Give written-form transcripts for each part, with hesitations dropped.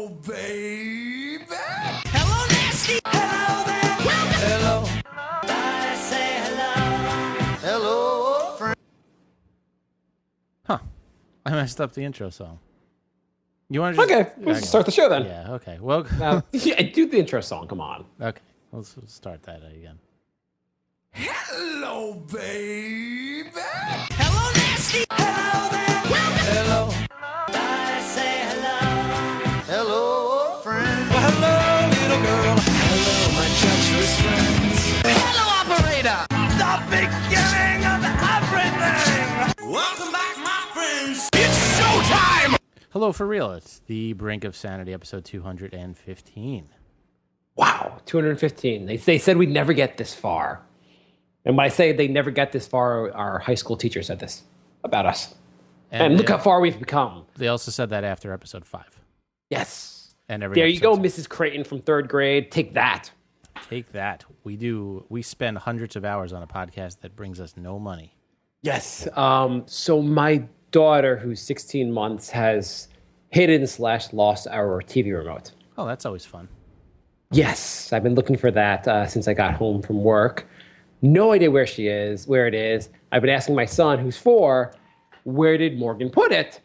Hello, baby. Hello, nasty. Hello there. Hello. I say hello. Hello, friend. Huh. I messed up the intro song. You want to just... Okay, let's start the show then. Yeah, okay. Well, Yeah, do the intro song. Come on. okay. Let's start that again. Hello, baby. Hello, nasty. Hello there. Hello. I say hello. Hello, friend. Well, hello, little girl. Hello, my treacherous friends. Hello, operator. The beginning of everything. Welcome back, my friends. It's showtime. Hello, for real. It's the Brink of Sanity, episode 215. Wow, 215. They said we'd never get this far. And when I say they never get this far, our high school teacher said this about us. And look how far we've become. They also said that after episode 5. Yes. And There you go, episode Mrs. Creighton from 3rd grade. Take that. Take that. We spend hundreds of hours on a podcast that brings us no money. Yes. So my daughter, who's 16 months, has hidden/lost our TV remote. Oh, that's always fun. Yes, I've been looking for that since I got home from work. No idea where it is. I've been asking my son, who's 4, where did Morgan put it?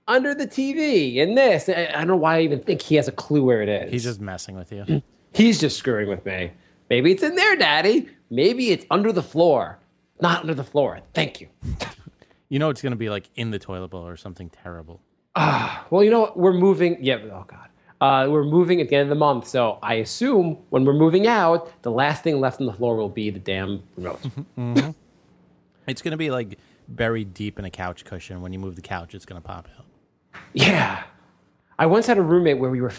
Under the TV, in this. I don't know why I even think he has a clue where it is. He's just messing with you. He's just screwing with me. Maybe it's in there, Daddy. Maybe it's under the floor. Not under the floor. Thank you. You know it's going to be like in the toilet bowl or something terrible. Well, you know what? We're moving. Yeah. Oh, God. We're moving at the end of the month, so I assume when we're moving out, the last thing left on the floor will be the damn remote. Mm-hmm. It's going to be like buried deep in a couch cushion. When you move the couch, it's going to pop out. Yeah. I once had a roommate where we were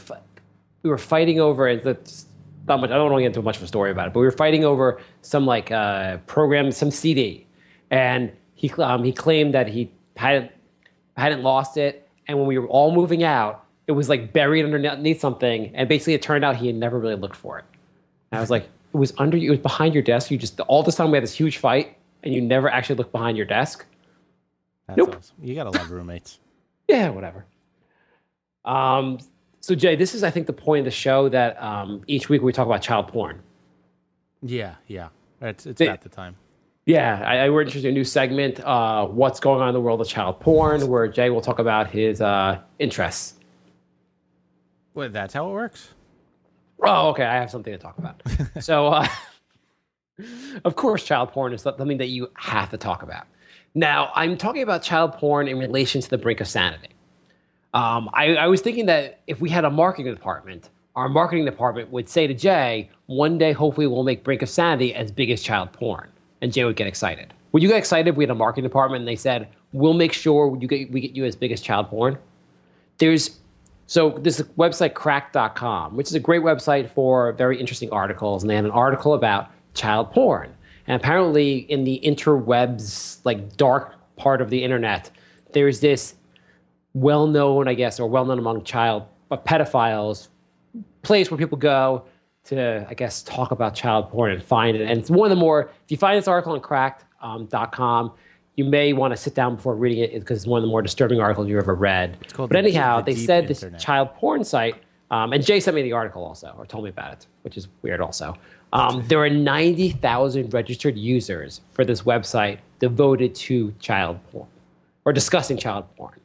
fighting over, and that's not much. I don't want to get into much of a story about it, but we were fighting over some program, some CD, and he claimed that he hadn't lost it, and when we were all moving out, it was like buried underneath something, and basically it turned out he had never really looked for it. And I was like, it was behind your desk. You just, all this time we had this huge fight, and you never actually looked behind your desk. That's Nope. awesome. You got to love roommates. Yeah, whatever. So Jay, this is, I think, the point of the show that each week we talk about child porn. Yeah. It's about the time. Yeah, we're interested in a new segment, what's going on in the world of child porn, where Jay will talk about his interests. Wait, that's how it works? Oh, okay, I have something to talk about. So, of course, child porn is something that you have to talk about. Now, I'm talking about child porn in relation to the Brink of Sanity. I was thinking that if we had a marketing department, our marketing department would say to Jay, one day, hopefully, we'll make Brink of Sanity as big as child porn. And Jay would get excited. Would you get excited if we had a marketing department and they said, we'll make sure we get you as big as child porn? So this website, crack.com, which is a great website for very interesting articles. And they had an article about child porn. And apparently in the interwebs, like dark part of the internet, there's this well-known, I guess, or well-known among pedophiles, place where people go to, I guess, talk about child porn and find it. And it's one of the more, if you find this article on cracked.com, you may want to sit down before reading it because it's one of the more disturbing articles you've ever read. But anyhow, they said this child porn site, and Jay sent me the article also, or told me about it, which is weird also. There are 90,000 registered users for this website devoted to child porn, or discussing child porn.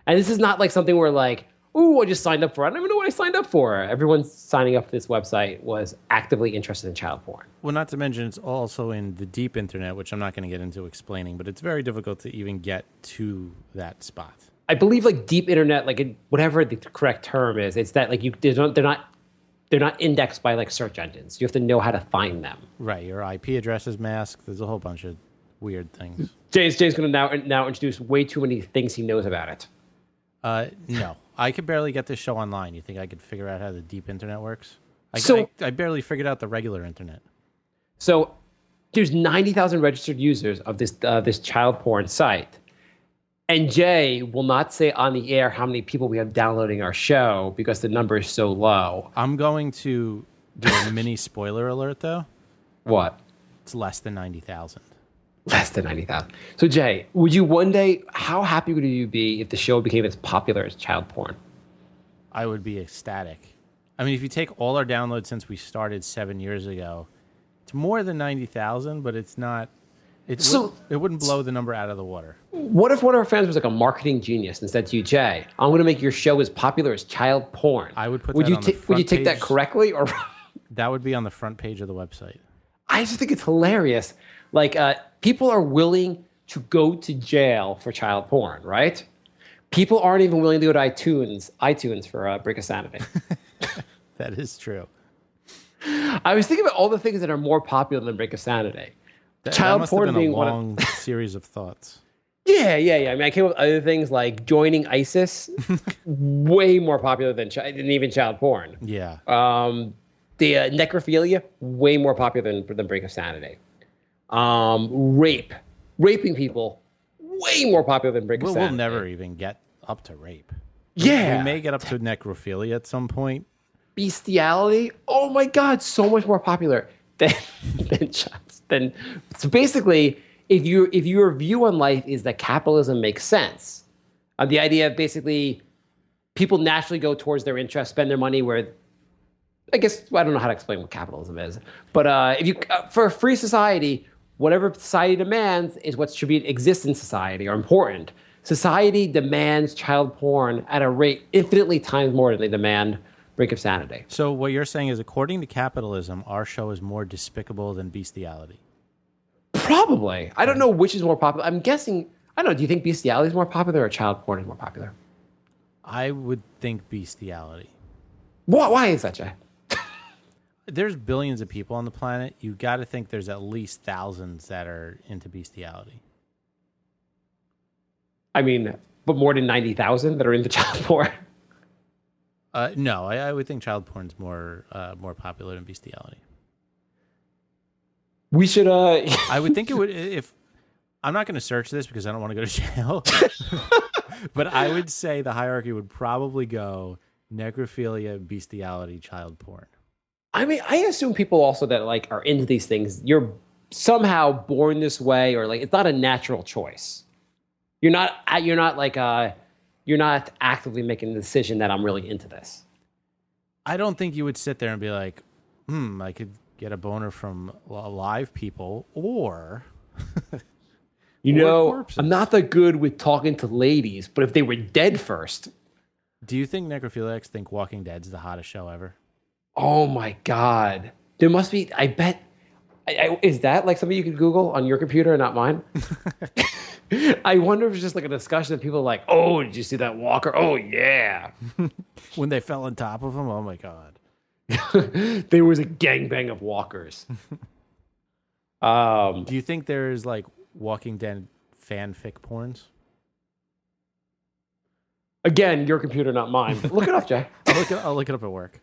And this is not like something where like, ooh, I just signed up for it. I don't even know what I signed up for. Everyone signing up for this website was actively interested in child porn. Well, not to mention it's also in the deep internet, which I'm not going to get into explaining, but it's very difficult to even get to that spot. I believe like deep internet, like whatever the correct term is, it's that like they're not indexed by like search engines. You have to know how to find them. Right, your IP address is masked. There's a whole bunch of weird things. Jay's going to now introduce way too many things he knows about it. No, I could barely get this show online. You think I could figure out how the deep internet works? I barely figured out the regular internet. So there's 90,000 registered users of this child porn site. And Jay will not say on the air how many people we have downloading our show because the number is so low. I'm going to do a mini spoiler alert, though. What? It's less than 90,000. Less than 90,000. So Jay, would you one day, how happy would you be if the show became as popular as child porn? I would be ecstatic. I mean, if you take all our downloads since we started 7 years ago, it's more than 90,000, but it's not. It wouldn't blow the number out of the water. What if one of our fans was like a marketing genius and said to you, Jay, I'm going to make your show as popular as child porn? I would put would that you on the front Would you take page. that correctly? Or That would be on the front page of the website. I just think it's hilarious. Like, people are willing to go to jail for child porn, right? People aren't even willing to go to iTunes for Brink of Sanity. That is true. I was thinking about all the things that are more popular than Brink of Sanity. That Child must porn have been being a one long series of thoughts. Yeah. I mean, I came up with other things like joining ISIS, way more popular than even child porn. Yeah. The necrophilia, way more popular than Brink of Sanity. Raping people, way more popular than Brink of Sanity. We'll never even get up to rape. Yeah. We may get up to necrophilia at some point. Bestiality, oh my God, so much more popular than so basically, if your view on life is that capitalism makes sense, the idea of basically people naturally go towards their interests, spend their money where, I guess I don't know how to explain what capitalism is, but if you for a free society, whatever society demands is what should exist in society or important. Society demands child porn at a rate infinitely times more than they demand Brink of Sanity. So what you're saying is, according to capitalism, our show is more despicable than bestiality. Probably. I don't know which is more popular. I'm guessing, I don't know, do you think bestiality is more popular or child porn is more popular? I would think bestiality. Why is that, Jay? There's billions of people on the planet. You got to think there's at least thousands that are into bestiality. I mean, but more than 90,000 that are into child porn? No, I would think child porn's more popular than bestiality. We should. I would think it would. If I'm not going to search this because I don't want to go to jail, but I would say the hierarchy would probably go necrophilia, bestiality, child porn. I mean, I assume people also that like are into these things, you're somehow born this way, or like it's not a natural choice. You're not actively making the decision that I'm really into this. I don't think you would sit there and be like, I could get a boner from live people, or corpses. I'm not that good with talking to ladies, but if they were dead first. Do you think necrophiliacs think Walking Dead's the hottest show ever? Oh my God. There must be, I bet, is that like something you could Google on your computer and not mine? I wonder if it's just like a discussion that people are like, oh, did you see that walker? Oh, yeah. When they fell on top of him, oh my God. There was a gangbang of walkers. Do you think there's like Walking Dead fanfic porns? Again, your computer, not mine. But look it up, Jay. I'll look it up at work.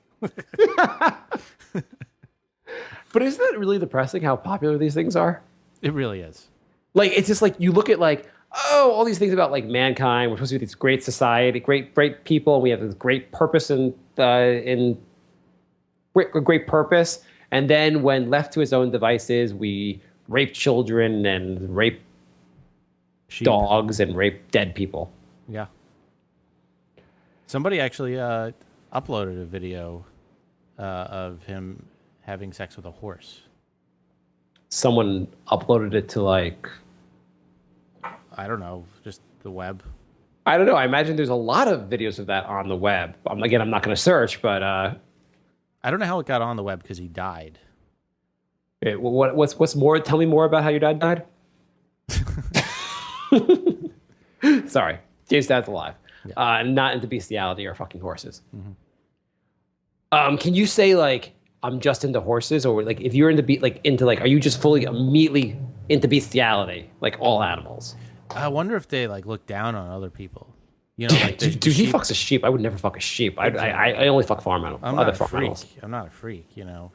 But isn't it really depressing how popular these things are? It really is. Like, it's just like you look at like, oh, all these things about like mankind. We're supposed to be this great society, great people. We have this great purpose in great purpose. And then when left to his own devices, we rape children and rape Sheep. dogs and rape dead people. Yeah. Somebody actually uploaded a video of him having sex with a horse. Someone uploaded it to like, I don't know, just the web. I don't know. I imagine there's a lot of videos of that on the web. Again, I'm not going to search, but I don't know how it got on the web because he died. What's more? Tell me more about how your dad died. Sorry, James' dad's alive. Yeah. Not into bestiality or fucking horses. Mm-hmm. Can you say like I'm just into horses, or like if you're into are you just fully immediately into bestiality, like all animals? I wonder if they like look down on other people. You know, like dude, he fucks a sheep. I would never fuck a sheep. I only fuck farm animals. I'm not a freak. I'm not a freak. You know.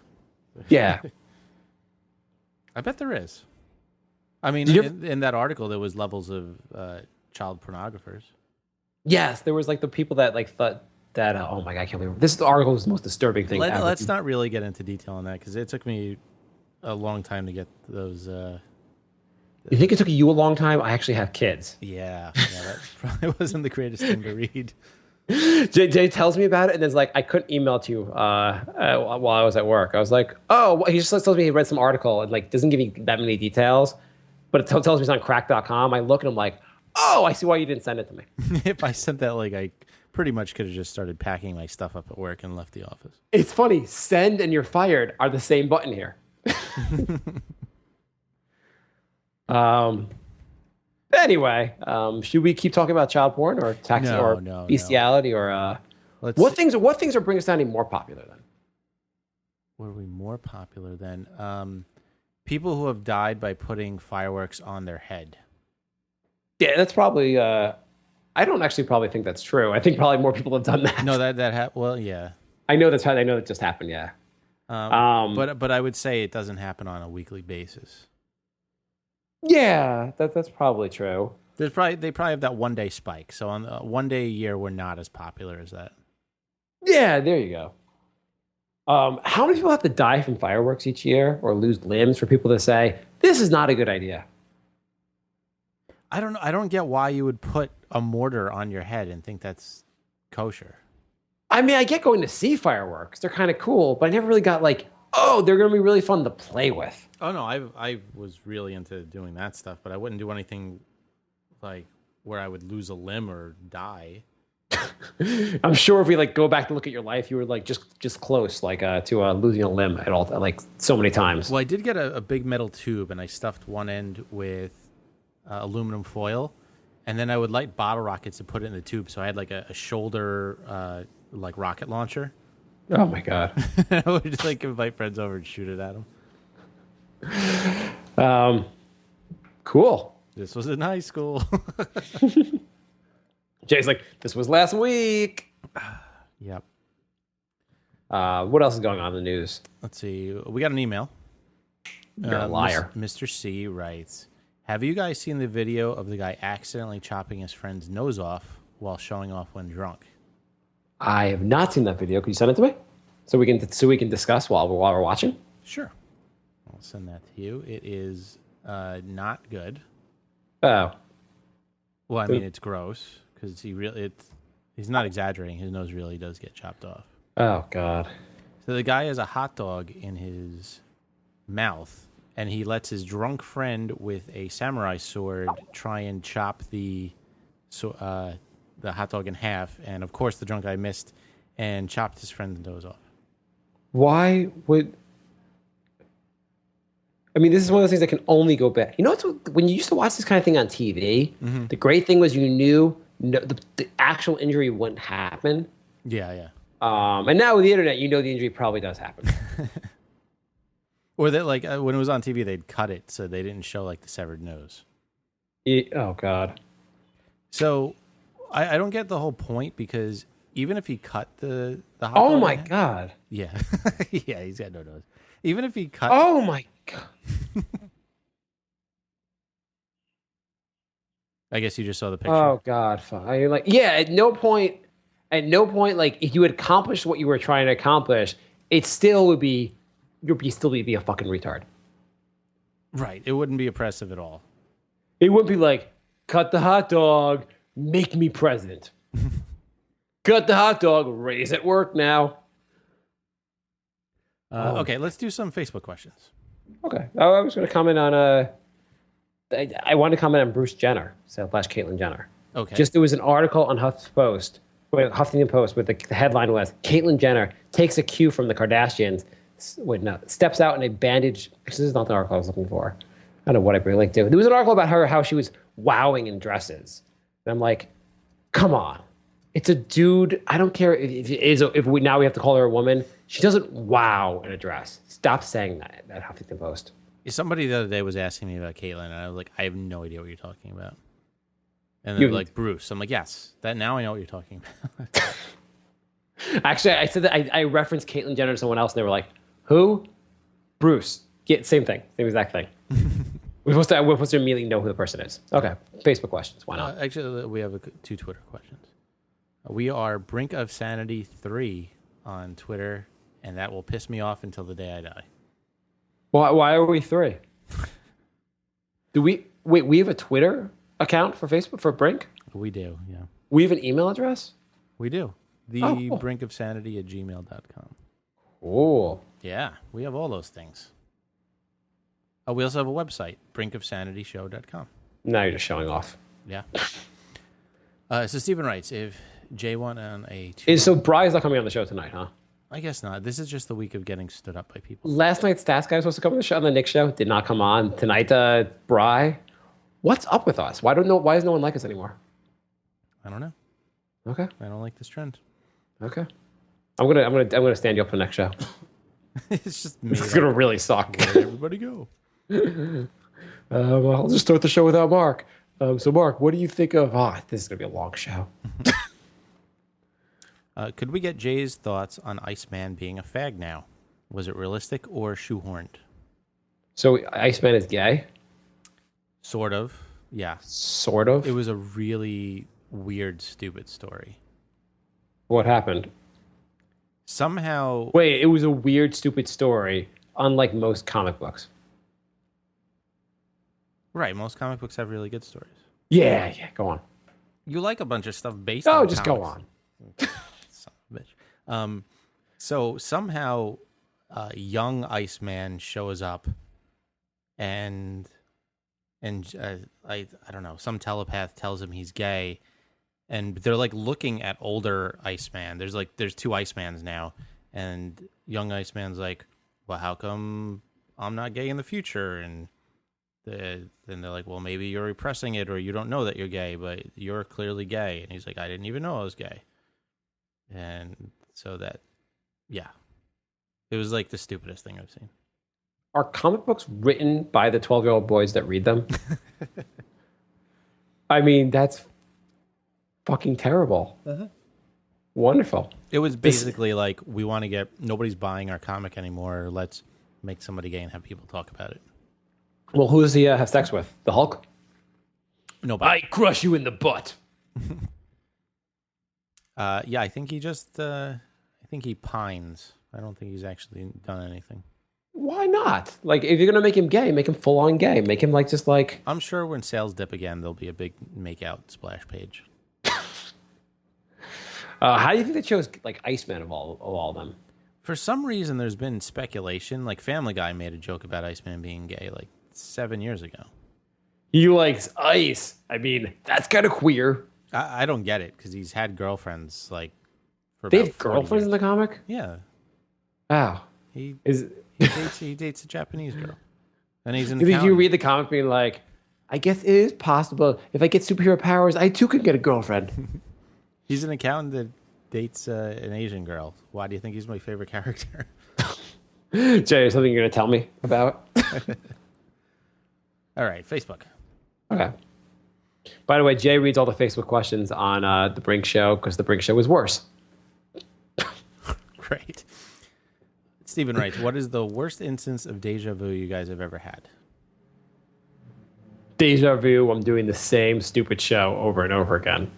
Yeah. I bet there is. I mean, in that article, there was levels of child pornographers. Yes, there was like the people that like thought that. Oh my God, I can't believe this article is the most disturbing thing ever. Let's not really get into detail on that because it took me a long time to get those. You think it took you a long time? I actually have kids. Yeah, that probably wasn't the greatest thing to read. Jay tells me about it, and then it's like, I couldn't email it to you while I was at work. I was like, oh, well, he just tells me he read some article and like doesn't give me that many details, but it tells me it's on crack.com. I look and I'm like, oh, I see why you didn't send it to me. If I sent that link, I pretty much could have just started packing my stuff up at work and left the office. It's funny. Send and you're fired are the same button here. Anyway, should we keep talking about child porn or bestiality or what things are Brink sounding more popular then? What are we more popular than? People who have died by putting fireworks on their head. Yeah, that's probably. I don't actually probably think that's true. I think probably more people have done that. No, well, yeah. I know that's how. I know that just happened. Yeah. But I would say it doesn't happen on a weekly basis. Yeah, that's probably true. They probably have that 1 day spike. So on one day a year, we're not as popular as that. Yeah, there you go. How many people have to die from fireworks each year or lose limbs for people to say this is not a good idea? I don't know. I don't get why you would put a mortar on your head and think that's kosher. I mean, I get going to see fireworks; they're kind of cool, but I never really got like, oh, they're going to be really fun to play with. Oh no, I was really into doing that stuff, but I wouldn't do anything like where I would lose a limb or die. I'm sure if we like go back to look at your life, you were like just close, like to losing a limb at all, like so many times. Well, I did get a big metal tube, and I stuffed one end with aluminum foil, and then I would light bottle rockets to put it in the tube, so I had like a shoulder like rocket launcher. Oh my god! I would just like invite friends over and shoot it at them. Cool. This was in high school. Jay's like, this was last week. Yep. What else is going on in the news? Let's see. We got an email. You're a liar. Mr. C writes, have you guys seen the video of the guy accidentally chopping his friend's nose off while showing off when drunk? I have not seen that video. Can you send it to me so we can discuss while we're watching? Sure. I'll send that to you. It is not good. Oh. Well, I mean, it's gross because he's not exaggerating. His nose really does get chopped off. Oh, God. So the guy has a hot dog in his mouth, and he lets his drunk friend with a samurai sword try and chop the hot dog in half. And, of course, the drunk guy missed and chopped his friend's nose off. Why would... I mean, this is one of those things that can only go bad. You know, when you used to watch this kind of thing on TV, the great thing was you knew the actual injury wouldn't happen. Yeah, yeah. And now with the internet, you know the injury probably does happen. Or that, like, when it was on TV, they'd cut it so they didn't show, like, the severed nose. Oh, God. So, I don't get the whole point because even if he cut the hot Oh, dog my God. Yeah. Yeah, he's got no nose. Even if he cut... Oh, my God. I guess you just saw the picture. Oh, God. I like, yeah, at no point, like, if you had accomplished what you were trying to accomplish, it still would be, still be a fucking retard. Right. It wouldn't be oppressive at all. It wouldn't be like, cut the hot dog, make me president. Cut the hot dog, raise at work now. Okay, let's do some Facebook questions. Okay. I was going to comment on, I wanted to comment on Bruce Jenner, / Caitlyn Jenner. Okay. Just there was an article on Huffington Post where the headline was, Caitlyn Jenner takes a cue from the Kardashians, steps out in a bandage. This is not the article I was looking for. I don't know what I really linked to. There was an article about her, how she was wowing in dresses. And I'm like, come on. It's a dude. I don't care if we have to call her a woman. She doesn't wow in a dress. Stop saying that at Huffington Post. Somebody the other day was asking me about Caitlyn, and I was like, I have no idea what you're talking about. And they're like, Bruce. I'm like, yes, that now I know what you're talking about. Actually, I said that I referenced Caitlyn Jenner to someone else, and they were like, who? Bruce. Yeah, same thing. Same exact thing. We're supposed to immediately know who the person is. Okay. Facebook questions. Why not? Actually, we have 2 Twitter questions. We are Brink of Sanity 3 on Twitter, and that will piss me off until the day I die. Why are we 3? We have a Twitter account for Facebook for Brink? We do, yeah. We have an email address? We do. The cool. brink of sanity at gmail.com. Cool. Yeah, we have all those things. Oh, we also have a website, brinkofsanityshow.com. Now you're just showing off. Yeah. So Stephen writes, if Jay won on a... So Bry's not coming on the show tonight, huh? I guess not. This is just the week of getting stood up by people. Last night, Stats Guy was supposed to come on the show, on the Nick show. Did not come on. Tonight, Bry. What's up with us? Why does no one like us anymore? I don't know. Okay. I don't like this trend. Okay. I'm gonna stand you up for the next show. It's just me. This is gonna really suck. Where'd everybody go? Well, I'll just start the show without Mark. So Mark, what do you think of? This is gonna be a long show. Could we get Jay's thoughts on Iceman being a fag now? Was it realistic or shoehorned? So Iceman is gay? Sort of. Yeah. Sort of. It was a really weird, stupid story. What happened? Somehow... Wait, it was a weird, stupid story, unlike most comic books. Right, most comic books have really good stories. Yeah, go on. You like a bunch of stuff based on just comics. go on. Son of a bitch. So somehow young Iceman shows up and I don't know, some telepath tells him he's gay, and they're like looking at older Iceman. There's two Icemans now, and young Iceman's like, well, how come I'm not gay in the future? And then they're like, well, maybe you're repressing it, or you don't know that you're gay, but you're clearly gay. And he's like, I didn't even know I was gay. And so that, yeah, it was like the stupidest thing I've seen. Are comic books written by the 12-year-old boys that read them? I mean, that's fucking terrible. Uh-huh. Wonderful. It was basically like, we want to get, nobody's buying our comic anymore. Let's make somebody gay and have people talk about it. Well, who does he have sex with? The Hulk? Nobody. I crush you in the butt. Yeah, I think he just, I think he pines. I don't think he's actually done anything. Why not? Like, if you're going to make him gay, make him full-on gay. Make him, just like... I'm sure when sales dip again, there'll be a big make-out splash page. How do you think they chose, Iceman of all of them? For some reason, there's been speculation. Like, Family Guy made a joke about Iceman being gay, 7 years ago. He likes ice. I mean, that's kind of queer. I don't get it, because he's had girlfriends, for about They have 40 girlfriends years. in the comic? Yeah. Wow. He dates a Japanese girl. And he's an Did you accountant. read the comic being like, I guess it is possible. If I get superhero powers, I too can get a girlfriend. He's an accountant that dates an Asian girl. Why do you think he's my favorite character? Jay, is something you're going to tell me about? All right, Facebook. Okay. By the way, Jay reads all the Facebook questions on The Brink Show because The Brink Show is worse. Great. Stephen writes, what is the worst instance of deja vu you guys have ever had? Deja vu, I'm doing the same stupid show over and over again.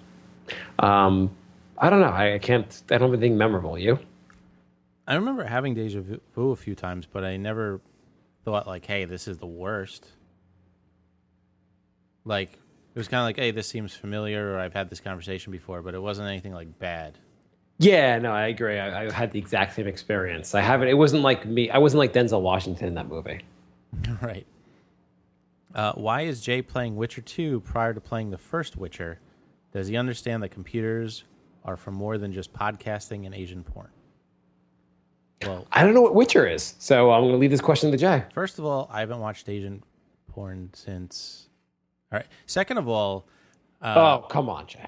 I don't know. I don't have anything memorable. You? I remember having deja vu a few times, but I never thought hey, this is the worst. It was kind of hey, this seems familiar, or I've had this conversation before, but it wasn't anything bad. Yeah, no, I agree. I had the exact same experience. It wasn't like me. I wasn't like Denzel Washington in that movie. Right. Why is Jay playing Witcher 2 prior to playing the first Witcher? Does he understand that computers are for more than just podcasting and Asian porn? Well, I don't know what Witcher is, so I'm going to leave this question to Jay. first of all, I haven't watched Asian porn since... All right. Second of all... oh, come on, Jay.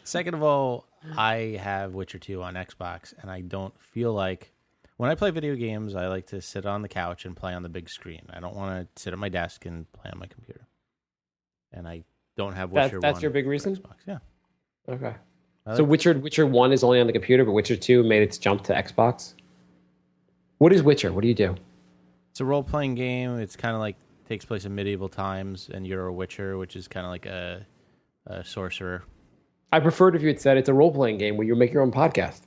Second of all, I have Witcher 2 on Xbox, and I don't feel like... When I play video games, I like to sit on the couch and play on the big screen. I don't want to sit at my desk and play on my computer. And I don't have Witcher 1. That's your big reason? Xbox. Yeah. Okay. So Witcher 1 is only on the computer, but Witcher 2 made its jump to Xbox? What is Witcher? What do you do? It's a role-playing game. It's kind of takes place in medieval times, and you're a witcher, which is kind of like a sorcerer. I preferred if you had said it's a role-playing game where you make your own podcast.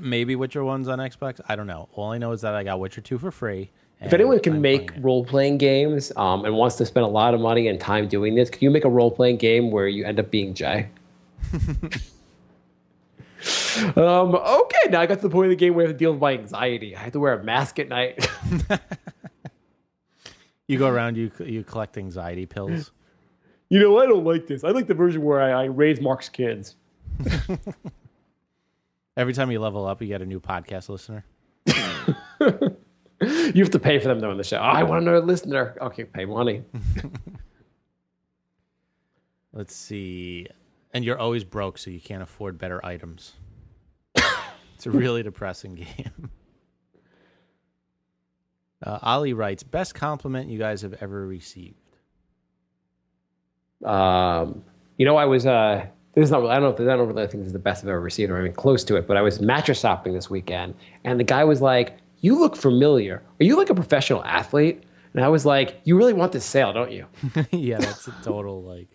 Maybe Witcher 1's on Xbox. I don't know. All I know is that I got Witcher 2 for free, If anyone can I'm make playing it. role-playing games and wants to spend a lot of money and time doing this, can you make a role-playing game where you end up being Jay? Okay, now I got to the point of the game where I have to deal with my anxiety. I have to wear a mask at night. You go around, you collect anxiety pills. You know, I don't like this. I like the version where I raise Mark's kids. Every time you level up, you get a new podcast listener. You have to pay for them though in the show. Oh, I want another listener. Okay, pay money. Let's see. And you're always broke, so you can't afford better items. It's a really depressing game. Ali writes, best compliment you guys have ever received. You know, I was this is not. I don't really think this is the best I've ever received, or even close to it. But I was mattress shopping this weekend, and the guy was like, "You look familiar. Are you like a professional athlete?" And I was like, "You really want this sale, don't you?" Yeah, that's a total like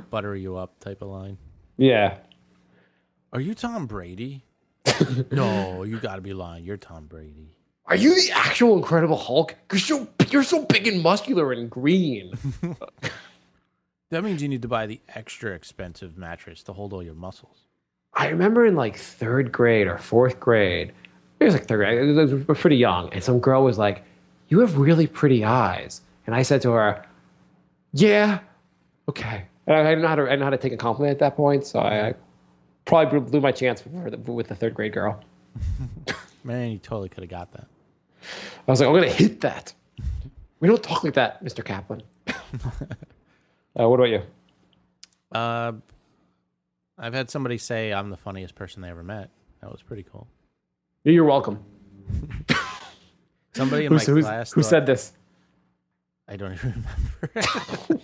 butter you up type of line. Yeah. Are you Tom Brady? No, you got to be lying. You're Tom Brady. Are you the actual Incredible Hulk? Because you're so big and muscular and green. That means you need to buy the extra expensive mattress to hold all your muscles. I remember in like third grade or fourth grade, it was like third grade, I was pretty young, and some girl was like, "You have really pretty eyes." And I said to her, "Yeah, okay." And I didn't know how to take a compliment at that point, so I probably blew my chance with the third grade girl. Man, you totally could have got that. I was like, "I'm going to hit that." We don't talk like that, Mr. Kaplan. What about you? I've had somebody say I'm the funniest person they ever met. That was pretty cool. You're welcome. Somebody in my class. Who said this? I don't even remember.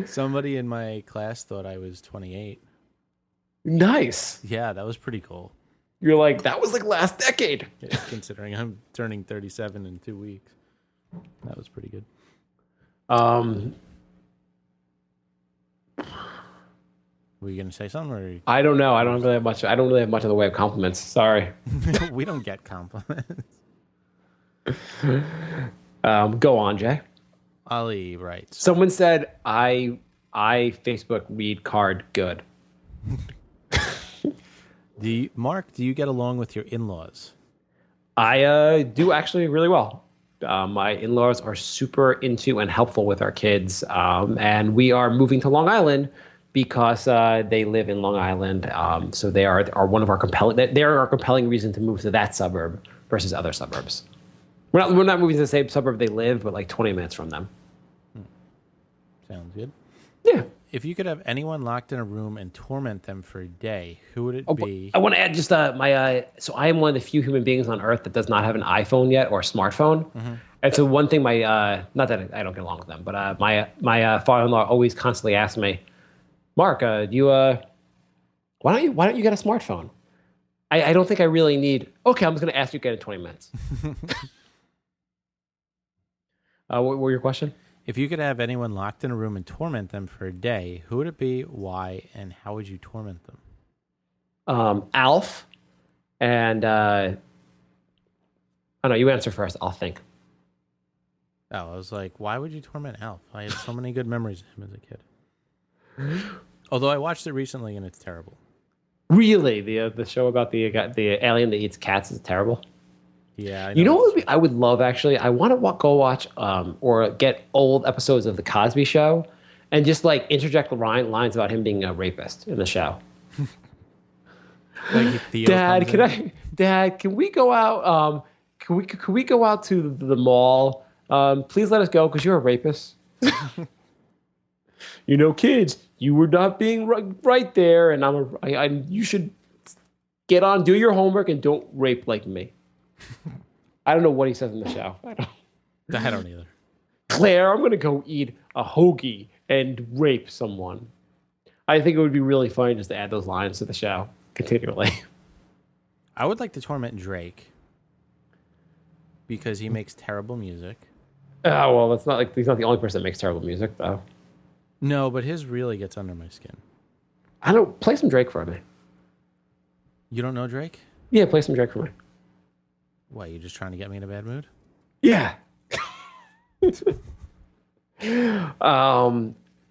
Somebody in my class thought I was 28. Nice. Yeah, that was pretty cool. You're like, that was like last decade. Yeah, considering I'm turning 37 in 2 weeks. That was pretty good. Were you going to say something? Or I don't know. I don't really have much of the way of compliments. Sorry. we don't get compliments. Go on, Jay. Ali writes. Someone said I Facebook read card good. Mark, do you get along with your in-laws? I do actually really well. My in-laws are super into and helpful with our kids, and we are moving to Long Island because they live in Long Island. So they are one of our compelling. They are our compelling reason to move to that suburb versus other suburbs. We're not moving to the same suburb they live, but like 20 minutes from them. Sounds good. Yeah. If you could have anyone locked in a room and torment them for a day, who would it be? I want to add just my. So I am one of the few human beings on Earth that does not have an iPhone yet or a smartphone. Mm-hmm. And so one thing my not that I don't get along with them, but my father-in-law always constantly asks me, Mark, do you why don't you get a smartphone? I don't think I really need. Okay, I'm just going to ask you again in 20 minutes. What were your question? If you could have anyone locked in a room and torment them for a day, who would it be, why, and how would you torment them? Alf, and oh no, you answer first. I'll think. Oh, I was like, why would you torment Alf? I had so many good memories of him as a kid. Although I watched it recently and it's terrible. Really, the show about the alien that eats cats is terrible. Yeah, I know. You know what I would love actually? I want to go watch or get old episodes of The Cosby Show and just like interject lines about him being a rapist in the show. Like Dad, can we go out? Can we go out to the mall? Please let us go because you're a rapist. You know, kids, you were not being right there, and you should get on, do your homework, and don't rape like me. I don't know what he says in the show. I don't either. Claire, I'm going to go eat a hoagie and rape someone. I think it would be really funny just to add those lines to the show continually. I would like to torment Drake because he makes terrible music. Oh, well, that's not like he's not the only person that makes terrible music, though. No, but his really gets under my skin. I don't play some Drake for me. You don't know Drake? Yeah, play some Drake for me. What, you just trying to get me in a bad mood? Yeah.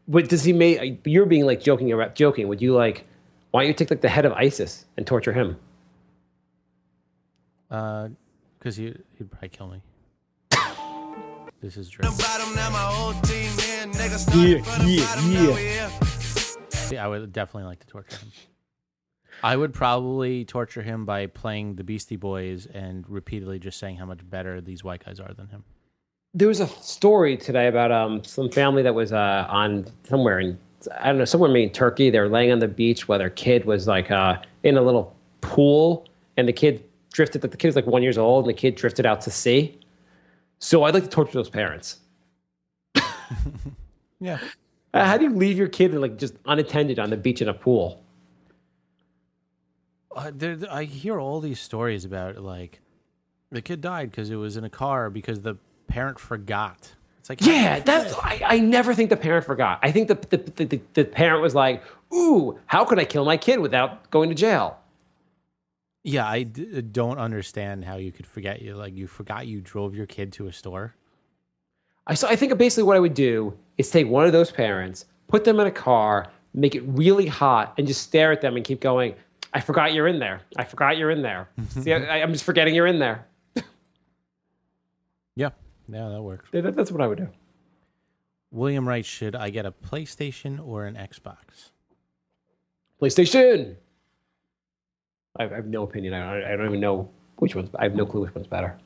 But does he make? You're being like joking. Would you like? Why don't you take like the head of ISIS and torture him? Because he'd probably kill me. This is Drake. Yeah, I would definitely like to torture him. I would probably torture him by playing the Beastie Boys and repeatedly just saying how much better these white guys are than him. There was a story today about some family that was on somewhere in, I don't know, somewhere maybe in Turkey. They were laying on the beach while their kid was like in a little pool, and the kid drifted. The kid was like 1 year old, and the kid drifted out to sea. So I'd like to torture those parents. Yeah. How do you leave your kid like just unattended on the beach in a pool? I hear all these stories about like the kid died because it was in a car because the parent forgot. It's like, yeah, I never think the parent forgot. I think the parent was like, "Ooh, how could I kill my kid without going to jail?" Yeah, I don't understand how you could forget. You forgot you drove your kid to a store. I think basically what I would do is take one of those parents, put them in a car, make it really hot, and just stare at them and keep going. I forgot you're in there. I forgot you're in there. See, I'm just forgetting you're in there. Yeah, that works. That's what I would do. William writes, should I get a PlayStation or an Xbox? PlayStation. I have no opinion. I don't even know which one's. I have no clue which one's better.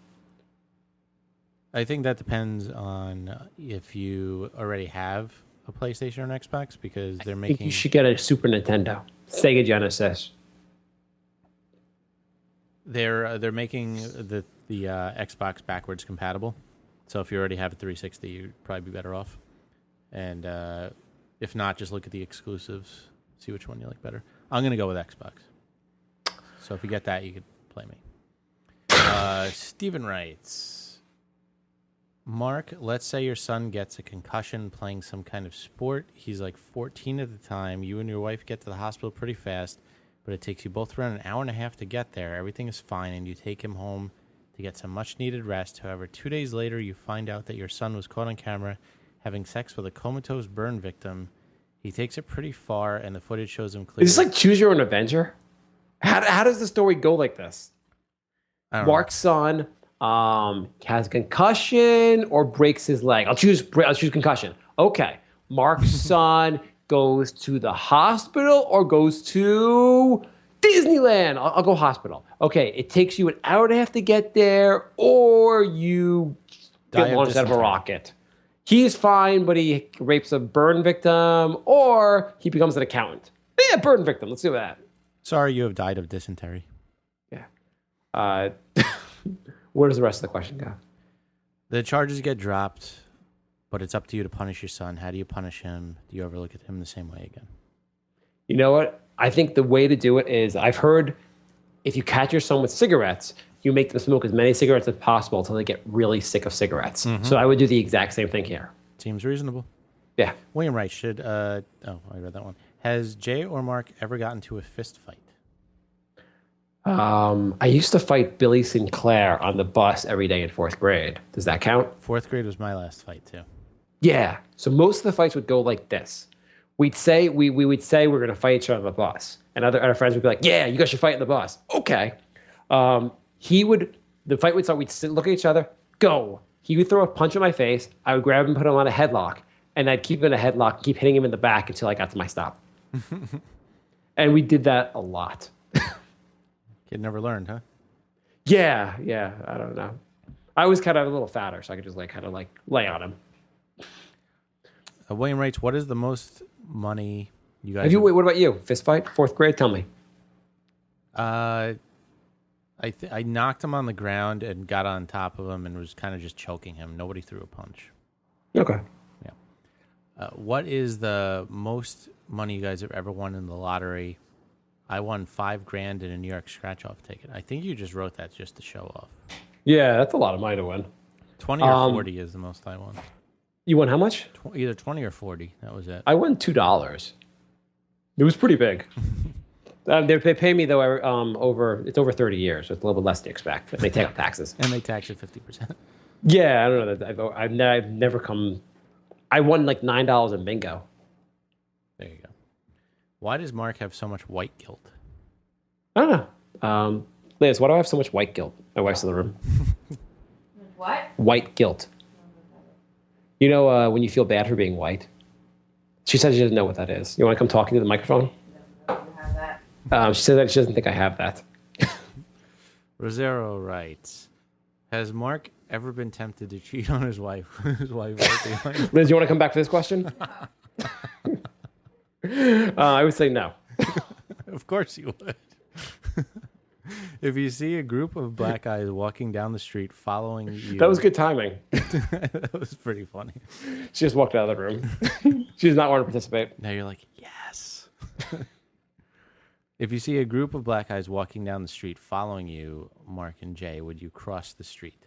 I think that depends on if you already have a PlayStation or an Xbox, because they're making. I think you should get a Super Nintendo, Sega Genesis. They're making the Xbox backwards compatible, so if you already have a 360, you'd probably be better off. And if not, just look at the exclusives, see which one you like better. I'm gonna go with Xbox. So if you get that, you could play me. Steven writes, Mark, let's say your son gets a concussion playing some kind of sport. He's like 14 at the time. You and your wife get to the hospital pretty fast, but it takes you both around an hour and a half to get there. Everything is fine, and you take him home to get some much-needed rest. However, 2 days later, you find out that your son was caught on camera having sex with a comatose burn victim. He takes it pretty far, and the footage shows him clearly. Is this like Choose Your Own Adventure? How does the story go like this? Mark's son has a concussion or breaks his leg. I'll choose concussion. Okay. Mark's son goes to the hospital or goes to Disneyland. I'll go hospital. Okay. It takes you an hour and a half to get there, or you get launched out of a rocket. He's fine, but he rapes a burn victim, or he becomes an accountant. Yeah, burn victim. Let's do that. Sorry, you have died of dysentery. Yeah. Where does the rest of the question go? The charges get dropped, but it's up to you to punish your son. How do you punish him? Do you ever look at him the same way again? You know what? I think the way to do it is, I've heard if you catch your son with cigarettes, you make them smoke as many cigarettes as possible until they get really sick of cigarettes. Mm-hmm. So I would do the exact same thing here. Seems reasonable. Yeah. William Wright should, I read that one. Has Jay or Mark ever gotten to a fist fight? I used to fight Billy Sinclair on the bus every day in 4th grade. Does that count? 4th grade was my last fight too. Yeah. So most of the fights would go like this. We'd say we would say we're going to fight each other on the bus, and other friends would be like, "Yeah, you guys should fight on the bus." Okay. The fight would start. We'd look at each other. Go. He would throw a punch in my face. I would grab him, put him on a headlock, and I'd keep him in a headlock, and keep hitting him in the back until I got to my stop. And we did that a lot. Kid never learned, huh? Yeah. I don't know. I was kind of a little fatter, so I could just lay on him. William writes, what is the most money you guys... Wait, what about you? Fist fight? 4th grade? Tell me. I knocked him on the ground and got on top of him and was kind of just choking him. Nobody threw a punch. Okay. Yeah. What is the most money you guys have ever won in the lottery? I won $5,000 in a New York scratch-off ticket. I think you just wrote that just to show off. Yeah, that's a lot of money to win. 20 or 40 is the most I won. You won how much? Either 20 or 40. That was it. I won $2. It was pretty big. They pay me though it's over 30 years, so it's a little bit less than you expect. And they take up taxes. And they tax you 50%. Yeah, I don't know. I've never come. I won like $9 in bingo. There you go. Why does Mark have so much white guilt? I don't know. Liz, why do I have so much white guilt? My wife's in the room. What? White guilt. You know when you feel bad for being white? She said she doesn't know what that is. You want to come talking to the microphone? You have that. She said that she doesn't think I have that. Rosero writes, has Mark ever been tempted to cheat on his wife? His wife Liz, you want to come back to this question? I would say no. Of course you would. If you see a group of black guys walking down the street following you... That was good timing. That was pretty funny. She just walked out of the room. She does not want to participate. Now you're like, yes. If you see a group of black guys walking down the street following you, Mark and Jay, would you cross the street?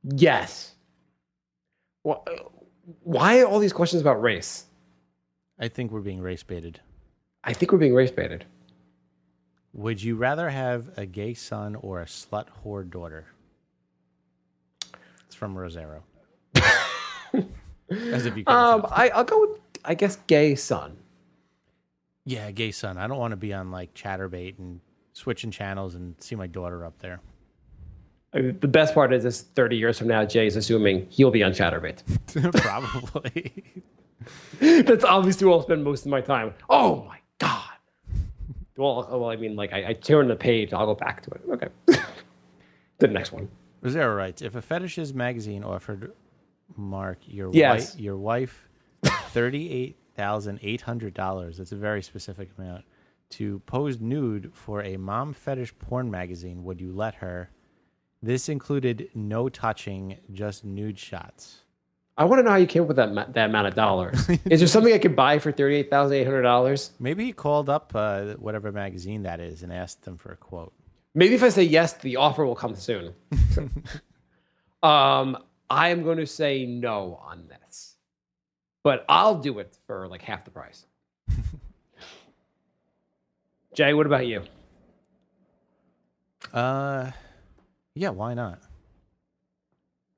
Yes. Why are all these questions about race? I think we're being race baited. I think we're being race baited. Would you rather have a gay son or a slut whore daughter? It's from Rosero. As if you could tell. I'll go with, I guess, gay son. Yeah, gay son. I don't want to be on like Chatterbait and switching channels and see my daughter up there. The best part is this 30 years from now, Jay is assuming he'll be on Chatterbait. Probably. That's obviously where I'll spend most of my time. Oh my God. Well, I mean, like, I turn the page, I'll go back to it. Okay. The next one. Rosero writes, if a fetishes magazine offered Mark your wife $38,800, that's a very specific amount, to pose nude for a mom fetish porn magazine, would you let her? This included no touching, just nude shots. I want to know how you came up with that amount of dollars. Is there something I could buy for $38,800? Maybe he called up whatever magazine that is and asked them for a quote. Maybe if I say yes, the offer will come soon. I am going to say no on this, but I'll do it for like half the price. Jay, what about you? Yeah, why not?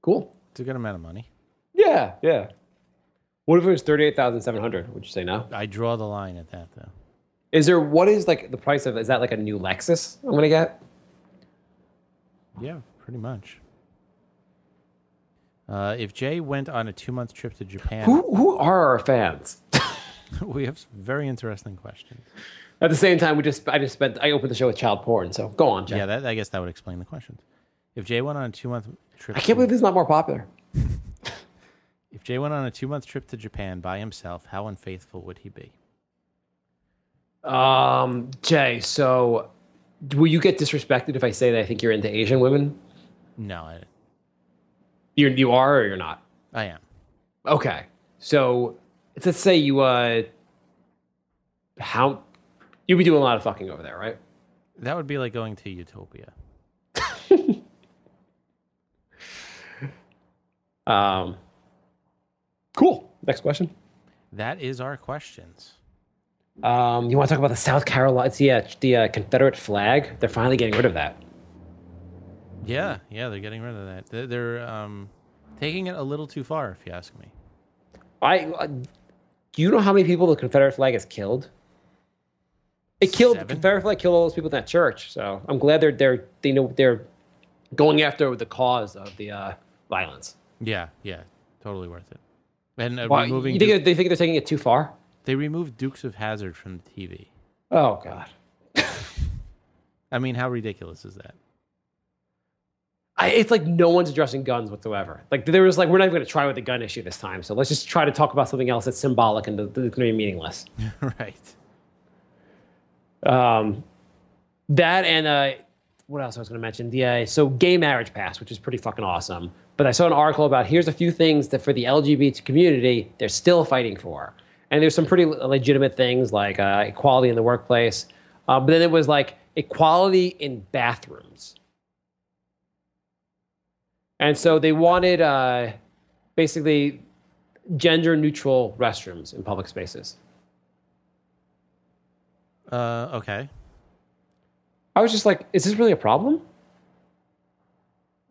Cool. It's a good amount of money. Yeah. What if it was $38,700? Would you say no? I draw the line at that, though. What is like the price of, is that like a new Lexus I'm going to get? Yeah, pretty much. If Jay went on a 2-month trip to Japan... Who are our fans? We have some very interesting questions. At the same time, I opened the show with child porn, so go on, Jay. Yeah, I guess that would explain the questions. If Jay went on a 2-month trip... I can't believe this is not more popular. If Jay went on a 2-month trip to Japan by himself, how unfaithful would he be? Jay, so will you get disrespected if I say that I think you're into Asian women? No, You are or you're not? I am. Okay. So let's say you'd be doing a lot of fucking over there, right? That would be like going to Utopia. Cool. Next question. That is our questions. You want to talk about the South Carolina? The Confederate flag. They're finally getting rid of that. Yeah, they're getting rid of that. They're taking it a little too far, if you ask me. Do you know how many people the Confederate flag has killed? The Confederate flag killed all those people in that church. So I'm glad they're going after the cause of the violence. Yeah, totally worth it. And removing. They think they're taking it too far? They removed Dukes of Hazzard from the TV. Oh God. I mean, how ridiculous is that? It's like no one's addressing guns whatsoever. Like there was like, we're not even going to try with the gun issue this time. So let's just try to talk about something else that's symbolic and that's going to be meaningless. Right. That and what else I was going to mention? So gay marriage passed, which is pretty fucking awesome. But I saw an article about here's a few things that for the LGBT community they're still fighting for, and there's some pretty legitimate things like equality in the workplace. But then it was like equality in bathrooms. And so they wanted basically gender-neutral restrooms in public spaces. Okay. I was just like, is this really a problem?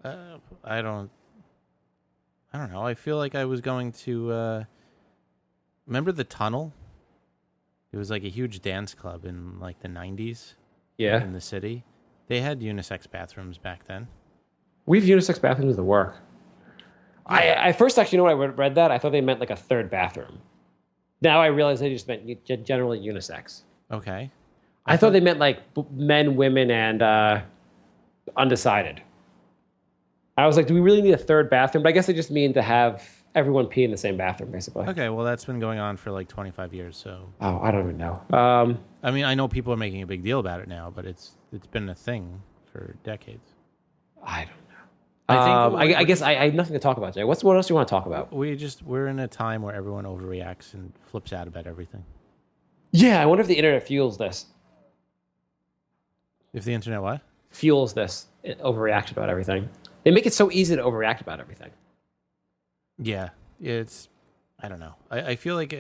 I don't know. I feel like I was going to remember the Tunnel? It was like a huge dance club in like the 90s. Yeah. In the city. They had unisex bathrooms back then. We have unisex bathrooms that work. I first actually, when I read that, I thought they meant like a third bathroom. Now I realize they just meant generally unisex. Okay. I thought they meant like men, women, and undecided. I was like, do we really need a third bathroom? But I guess they just mean to have everyone pee in the same bathroom, basically. Okay, well, that's been going on for like 25 years, so... Oh, I don't even know. I mean, I know people are making a big deal about it now, but it's been a thing for decades. I don't know. I guess I have nothing to talk about, Jay. What else do you want to talk about? We're in a time where everyone overreacts and flips out about everything. Yeah, I wonder if the internet fuels this. If the internet what? Fuels this overreact about everything. They make it so easy to overreact about everything. Yeah, I don't know. I feel like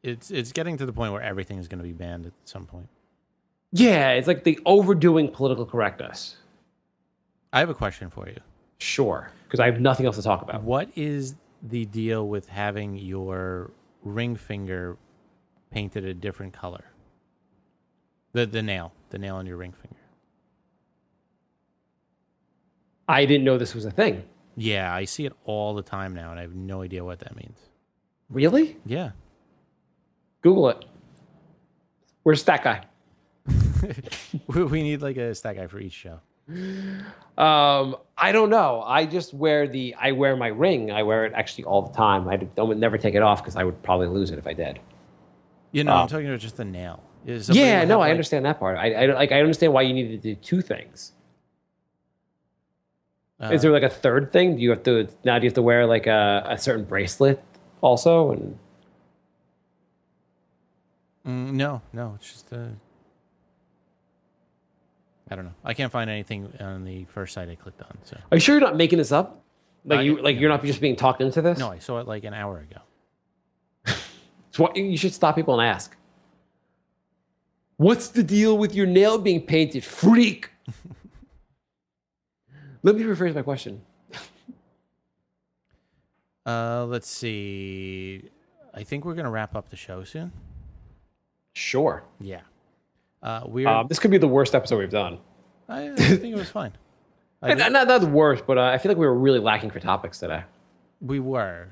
it's getting to the point where everything is going to be banned at some point. Yeah, it's like the overdoing political correctness. I have a question for you. Sure, because I have nothing else to talk about. What is the deal with having your ring finger painted a different color? The nail on your ring finger. I didn't know this was a thing. Yeah, I see it all the time now, and I have no idea what that means. Really? Yeah. Google it. Where's that guy? We need like a stat guy for each show. I don't know. I just wear my ring. I wear it actually all the time. I don't never take it off because I would probably lose it if I did. You know, I'm talking about just the nail. Yeah, no, I understand that part. I understand why you need to do two things. Is there like a third thing? Do you have to wear like a certain bracelet also? And no, it's just I don't know. I can't find anything on the first site I clicked on. So are you sure you're not making this up? You're not just being talked into this? No, I saw it like an hour ago. So you should stop people and ask. What's the deal with your nail being painted, freak? Let me rephrase my question. Let's see. I think we're gonna wrap up the show soon. Sure. Yeah. This could be the worst episode we've done. I think it was fine. Not the worst, but I feel like we were really lacking for topics today. We were.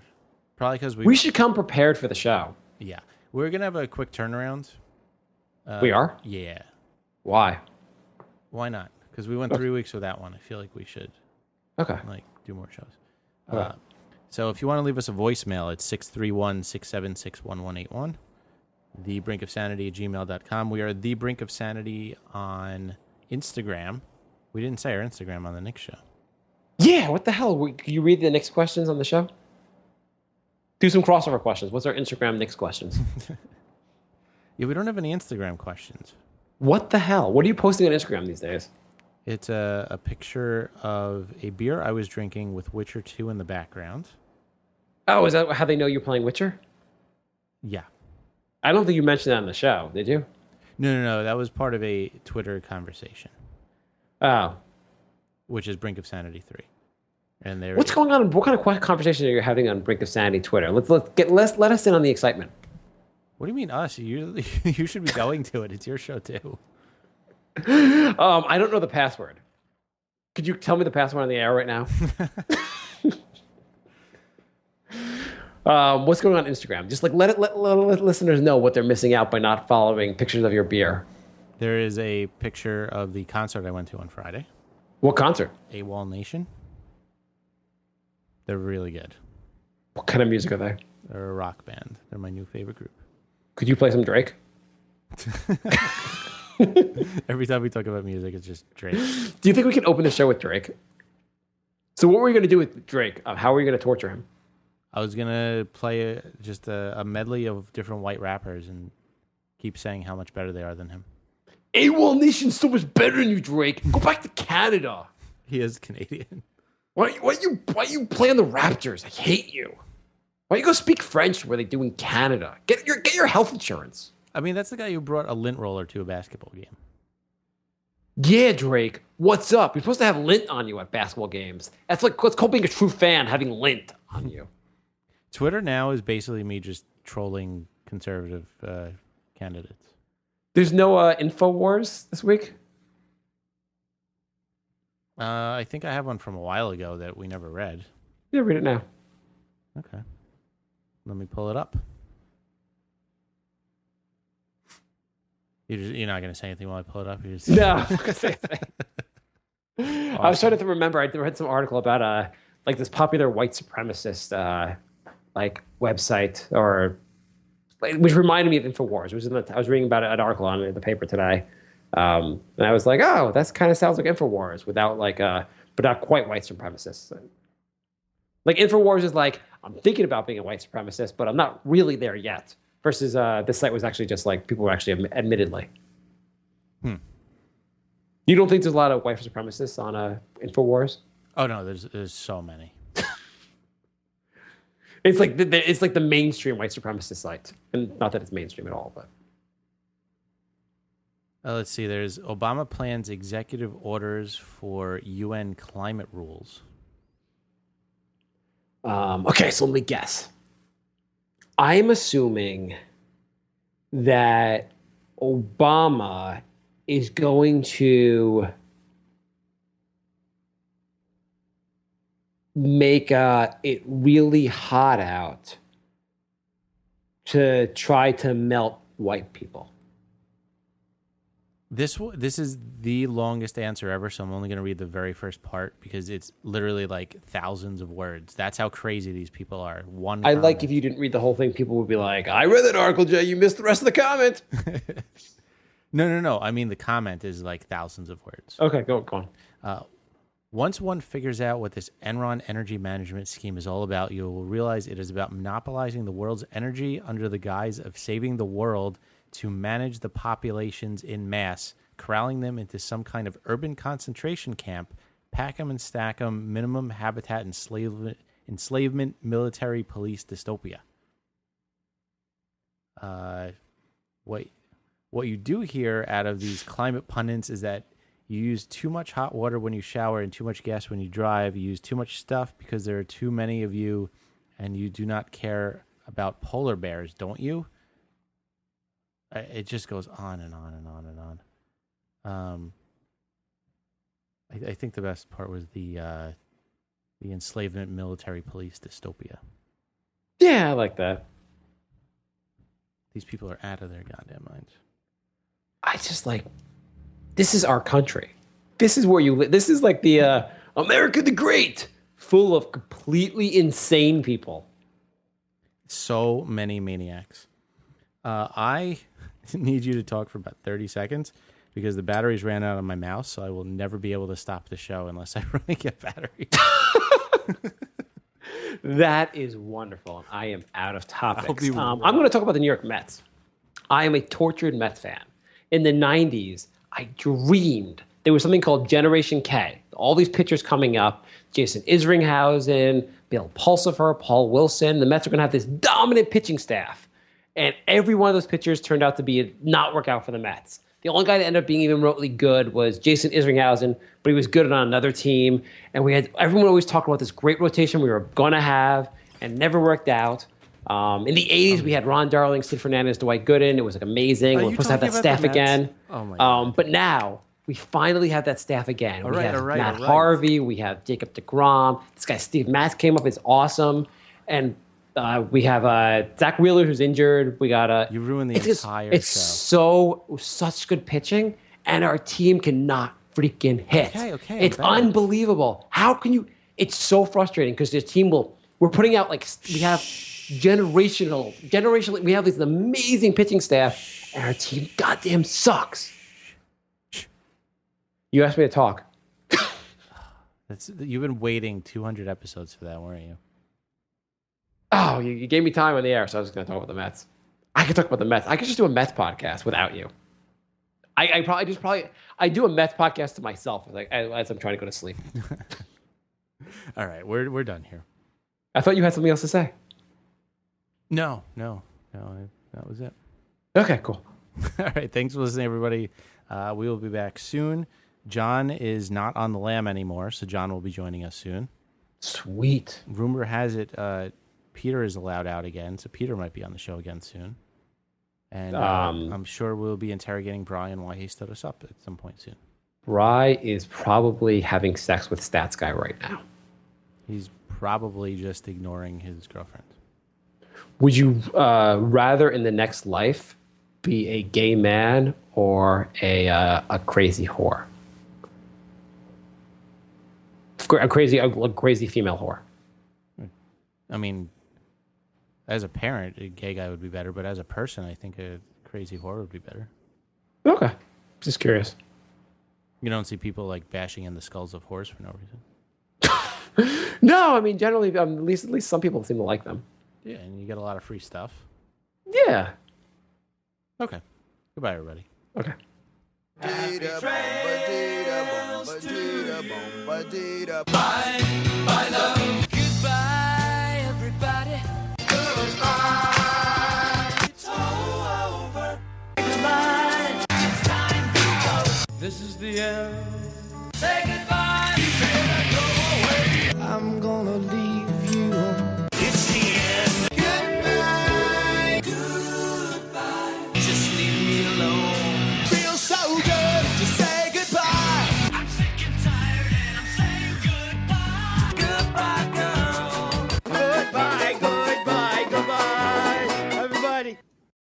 Probably because we should come prepared for the show. Yeah. We're gonna have a quick turnaround. We are? Yeah. Why? Why not? Because we went 3 weeks with that one. I feel like we should do more shows. Okay. So if you want to leave us a voicemail, it's 631-676-1181. thebrinkofsanity@gmail.com. We are The Brink of Sanity on Instagram. We didn't say our Instagram on the Knicks show. Yeah, what the hell? Can you read the Knicks questions on the show? Do some crossover questions. What's our Instagram Knicks questions? Yeah, we don't have any Instagram questions. What the hell? What are you posting on Instagram these days? It's a picture of a beer I was drinking with Witcher 2 in the background. Oh, is that how they know you're playing Witcher? Yeah. I don't think you mentioned that on the show, did you? No. That was part of a Twitter conversation. Oh. Which is Brink of Sanity 3. And what's going on? What kind of conversation are you having on Brink of Sanity Twitter? Let us in on the excitement. What do you mean us? You should be going to it. It's your show too. I don't know the password. Could you tell me the password on the air right now? What's going on Instagram? Just like let listeners know what they're missing out by not following pictures of your beer. There is a picture of the concert I went to on Friday. What concert? AWOL Nation. They're really good. What kind of music are they? They're a rock band. They're my new favorite group. Could you play some Drake? Every time we talk about music, it's just Drake. Do you think we can open the show with Drake? So what were you going to do with Drake? How were you going to torture him? I was going to play just a medley of different white rappers and keep saying how much better they are than him. AWOL Nation's so much better than you, Drake. Go back to Canada. He is Canadian. Why you play on the Raptors? I hate you. Why don't you go speak French where they do in Canada? Get your health insurance. I mean, that's the guy who brought a lint roller to a basketball game. Yeah, Drake, what's up? You're supposed to have lint on you at basketball games. That's like what's called being a true fan, having lint on you. Twitter now is basically me just trolling conservative candidates. There's no InfoWars this week? I think I have one from a while ago that we never read. Yeah, read it now. Okay. Let me pull it up. You're not going to say anything while I pull it up? You're just... No, I'm not gonna say anything. I was trying to remember. I read some article about like this popular white supremacist like website which reminded me of InfoWars. I was reading about an article on it in the paper today, and I was like, oh, that kind of sounds like InfoWars without but not quite white supremacists. Like InfoWars is like, I'm thinking about being a white supremacist, but I'm not really there yet. Versus this site was actually just like people were actually admittedly. You don't think there's a lot of white supremacists on InfoWars? Oh no, there's so many. It's like the mainstream white supremacist site, and not that it's mainstream at all, but. Let's see. There's Obama plans executive orders for UN climate rules. Okay, so let me guess. I'm assuming that Obama is going to make it really hot out to try to melt white people. This is the longest answer ever, so I'm only going to read the very first part because it's literally like thousands of words. That's how crazy these people are. I like if you didn't read the whole thing, people would be like, I read that article, Jay, you missed the rest of the comment. No. I mean, the comment is like thousands of words. Okay, go on. Once one figures out what this Enron energy management scheme is all about, you will realize it is about monopolizing the world's energy under the guise of saving the world to manage the populations in mass, corralling them into some kind of urban concentration camp, pack 'em and stack 'em, minimum habitat enslavement, military police dystopia. What you do here out of these climate pundits is that you use too much hot water when you shower and too much gas when you drive. You use too much stuff because there are too many of you, and you do not care about polar bears, don't you? It just goes on and on and on and on. I think the best part was the enslavement military police dystopia. Yeah, I like that. These people are out of their goddamn minds. I just like, this is our country. This is where you live. This is like the America the Great, full of completely insane people. So many maniacs. I need you to talk for about 30 seconds because the batteries ran out on my mouse, so I will never be able to stop the show unless I really get batteries. That is wonderful. I am out of topics. I'm going to talk about the New York Mets. I am a tortured Mets fan. In the 90s, I dreamed there was something called Generation K. All these pitchers coming up, Jason Isringhausen, Bill Pulsipher, Paul Wilson. The Mets are going to have this dominant pitching staff. And every one of those pitchers turned out to not work out for the Mets. The only guy that ended up being even remotely good was Jason Isringhausen, but he was good on another team. And everyone always talked about this great rotation we were going to have and never worked out. In the 80s, we had Ron Darling, Sid Fernandez, Dwight Gooden. It was like amazing. We're supposed to have that staff again. Oh my God. But now we finally have that staff again. All we right, have all right, Matt all right. Harvey. We have Jacob deGrom. This guy Steve Matz came up. Is awesome. And we have Zach Wheeler, who's injured. We got You ruined the entire it's show. such good pitching, and our team cannot freaking hit. Okay, It's I'm better. unbelievable. How can you? It's so frustrating because this team we're putting out we have generationally, we have this amazing pitching staff, and our team goddamn sucks. You asked me to talk. You've been waiting 200 episodes for that, weren't you? Oh, you gave me time on the air, so I was just going to talk about the Mets. I could talk about the Mets. I could just do a Mets podcast without you. I do a Mets podcast to myself as I'm trying to go to sleep. All right, we're done here. I thought you had something else to say. No, that was it. Okay, cool. All right. Thanks for listening, everybody. We will be back soon. John is not on the lam anymore, so John will be joining us soon. Sweet. Rumor has it Peter is allowed out again, so Peter might be on the show again soon. And I'm sure we'll be interrogating Brian why he stood us up at some point soon. Bry is probably having sex with Stats Guy right now. He's probably just ignoring his girlfriend. Would you rather in the next life be a gay man or a crazy whore? A crazy female whore. I mean, as a parent, a gay guy would be better, but as a person, I think a crazy whore would be better. Okay. Just curious. You don't see people like bashing in the skulls of whores for no reason. No, I mean, generally, at least some people seem to like them. Yeah, and you get a lot of free stuff. Yeah. Okay. Goodbye, everybody. Okay. Goodbye, everybody. It's all over. Goodbye. It's time to go. This is the end. Say goodbye.